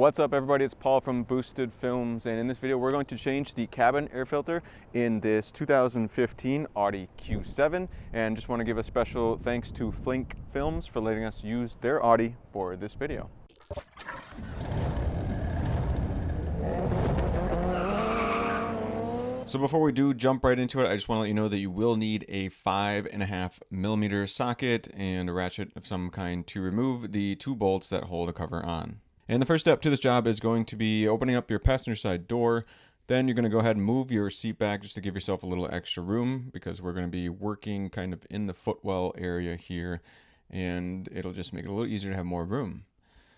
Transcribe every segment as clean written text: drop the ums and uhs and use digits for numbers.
What's up everybody, it's Paul from Boosted Films, and in this video we're going to change the cabin air filter in this 2015 Audi Q7, and just want to give a special thanks to Flink Films for letting us use their Audi for this video. So before we do jump right into it, I just want to let you know that you will need a 5.5mm socket and a ratchet of some kind to remove the two bolts that hold a cover on. And the first step to this job is going to be opening up your passenger side door. Then you're going to go ahead and move your seat back just to give yourself a little extra room, because we're going to be working kind of in the footwell area here, and it'll just make it a little easier to have more room.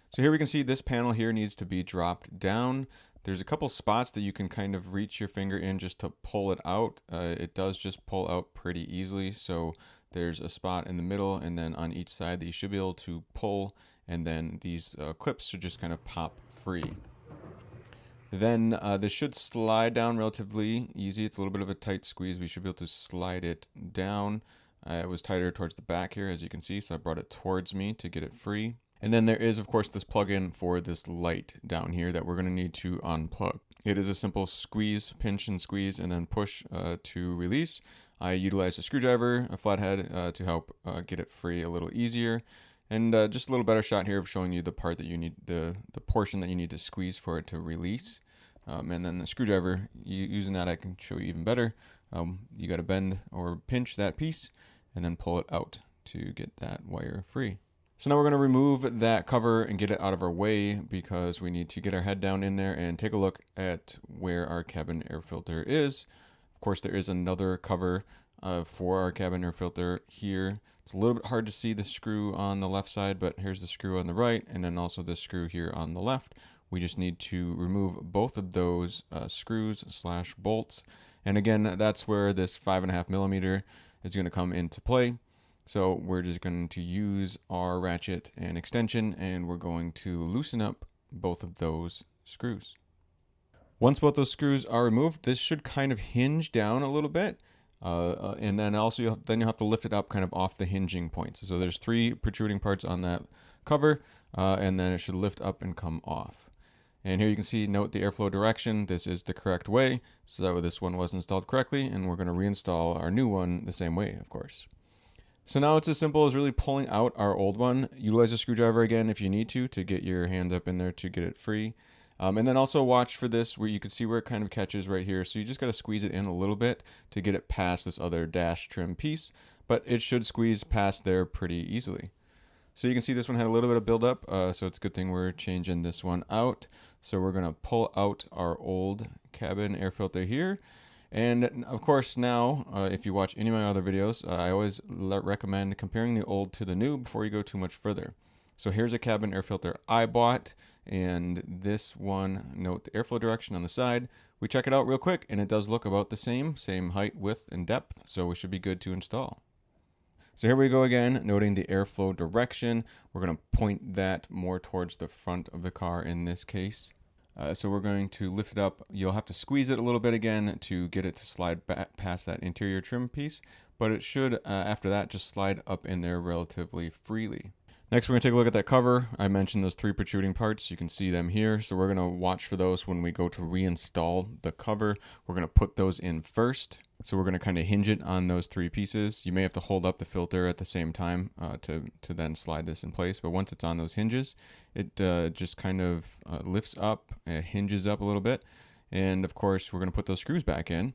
So here we can see this panel here needs to be dropped down. There's a couple spots that you can kind of reach your finger in just to pull it out. It does just pull out pretty easily. So there's a spot in the middle and then on each side that you should be able to pull, and then these clips should just kind of pop free. Then this should slide down relatively easy. It's a little bit of a tight squeeze. We should be able to slide it down. It was tighter towards the back here, as you can see, so I brought it towards me to get it free. And then there is, of course, this plug-in for this light down here that we're going to need to unplug. It is a simple squeeze, pinch and squeeze, and then push to release. I utilized a screwdriver, a flathead, to help get it free a little easier. And just a little better shot here of showing you the part that you need, the portion that you need to squeeze for it to release. And then the screwdriver, using that I can show you even better. You got to bend or pinch that piece and then pull it out to get that wire free. So now we're going to remove that cover and get it out of our way, because we need to get our head down in there and take a look at where our cabin air filter is. Of course, there is another cover for our cabin air filter here. It's a little bit hard to see the screw on the left side, but here's the screw on the right, and then also this screw here on the left. We just need to remove both of those screws / bolts. And again, that's where this 5.5mm is going to come into play. So we're just going to use our ratchet and extension, and we're going to loosen up both of those screws. Once both those screws are removed, this should kind of hinge down a little bit. And then also you'll have to lift it up kind of off the hinging points. So there's 3 protruding parts on that cover, and then it should lift up and come off. And here you can see, note the airflow direction. This is the correct way. So that way this one was installed correctly, and we're going to reinstall our new one the same way, of course. So now it's as simple as really pulling out our old one. Utilize a screwdriver again if you need to get your hand up in there to get it free. And then also watch for this where you can see where it kind of catches right here. So you just got to squeeze it in a little bit to get it past this other dash trim piece, but it should squeeze past there pretty easily. So you can see this one had a little bit of buildup, so it's a good thing we're changing this one out. So we're going to pull out our old cabin air filter here. And of course now, if you watch any of my other videos, I always recommend comparing the old to the new before you go too much further. So here's a cabin air filter I bought, and this one, note the airflow direction on the side. We check it out real quick, and it does look about the same height, width, and depth, so we should be good to install. So here we go again, noting the airflow direction. We're going to point that more towards the front of the car in this case. So we're going to lift it up. You'll have to squeeze it a little bit again to get it to slide back past that interior trim piece, but it should, after that, just slide up in there relatively freely. Next, we're going to take a look at that cover. I mentioned those 3 protruding parts. You can see them here. So we're going to watch for those when we go to reinstall the cover. We're going to put those in first. So we're going to kind of hinge it on those 3 pieces. You may have to hold up the filter at the same time to then slide this in place. But once it's on those hinges, it just kind of lifts up, hinges up a little bit. And of course, we're going to put those screws back in.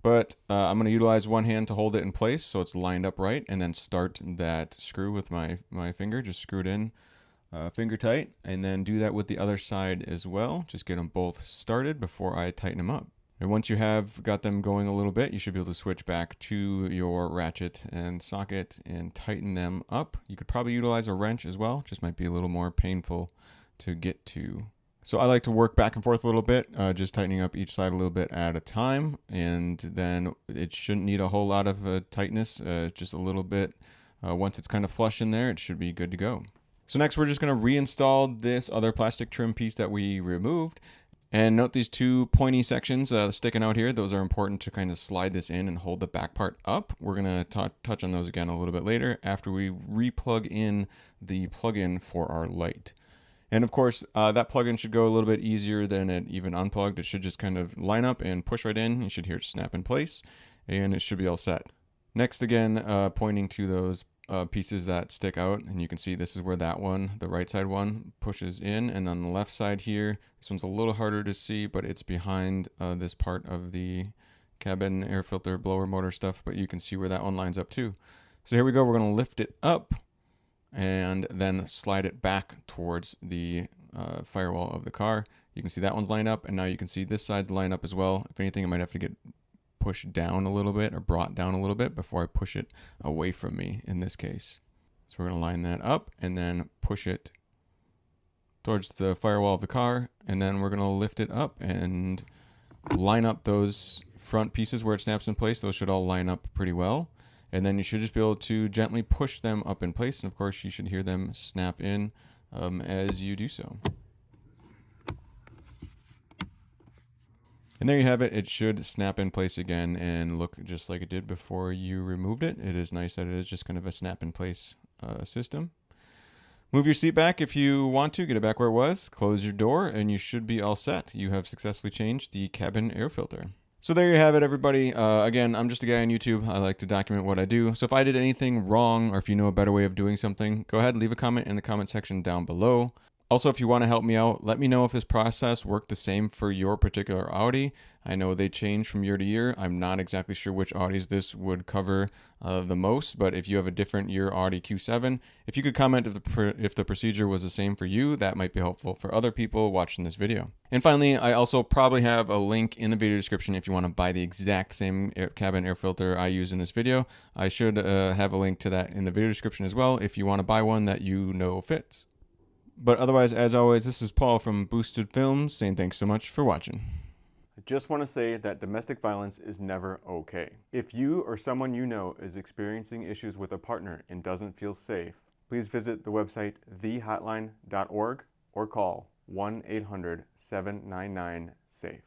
But I'm going to utilize one hand to hold it in place so it's lined up right, and then start that screw with my finger. Just screw it in finger tight, and then do that with the other side as well. Just get them both started before I tighten them up. And once you have got them going a little bit, you should be able to switch back to your ratchet and socket and tighten them up. You could probably utilize a wrench as well, just might be a little more painful to get to. So I like to work back and forth a little bit, just tightening up each side a little bit at a time, and then it shouldn't need a whole lot of tightness, just a little bit. Once it's kind of flush in there, it should be good to go. So next we're just going to reinstall this other plastic trim piece that we removed. And note these 2 pointy sections sticking out here. Those are important to kind of slide this in and hold the back part up. We're going to touch on those again a little bit later after we re-plug in the plug-in for our light. And of course, that plugin should go a little bit easier than it even unplugged. It should just kind of line up and push right in. You should hear it snap in place, and it should be all set. Next, again, pointing to those pieces that stick out, and you can see this is where that one, the right side one, pushes in, and on the left side here, this one's a little harder to see, but it's behind this part of the cabin air filter blower motor stuff, but you can see where that one lines up too. So here we go, we're going to lift it up and then slide it back towards the firewall of the car. You can see that one's lined up, and now you can see this side's lined up as well. If anything, I might have to get pushed down a little bit or brought down a little bit before I push it away from me in this case. So we're going to line that up and then push it towards the firewall of the car, and then we're going to lift it up and line up those front pieces where it snaps in place. Those should all line up pretty well. And then you should just be able to gently push them up in place. And of course, you should hear them snap in as you do so. And there you have it. It should snap in place again and look just like it did before you removed it. It is nice that it is just kind of a snap in place system. Move your seat back if you want to, get it back where it was, close your door, and you should be all set. You have successfully changed the cabin air filter. So there you have it, everybody. Again, I'm just a guy on YouTube. I like to document what I do. So if I did anything wrong, or if you know a better way of doing something, go ahead and leave a comment in the comment section down below. Also, if you want to help me out, let me know if this process worked the same for your particular Audi. I know they change from year to year. I'm not exactly sure which Audis this would cover the most, but if you have a different year Audi Q7, if you could comment if the procedure was the same for you, that might be helpful for other people watching this video. And finally, I also probably have a link in the video description if you want to buy the exact same cabin air filter I use in this video. I should have a link to that in the video description as well if you want to buy one that you know fits. But otherwise, as always, this is Paul from Boosted Films saying thanks so much for watching. I just want to say that domestic violence is never okay. If you or someone you know is experiencing issues with a partner and doesn't feel safe, please visit the website thehotline.org or call 1-800-799-SAFE.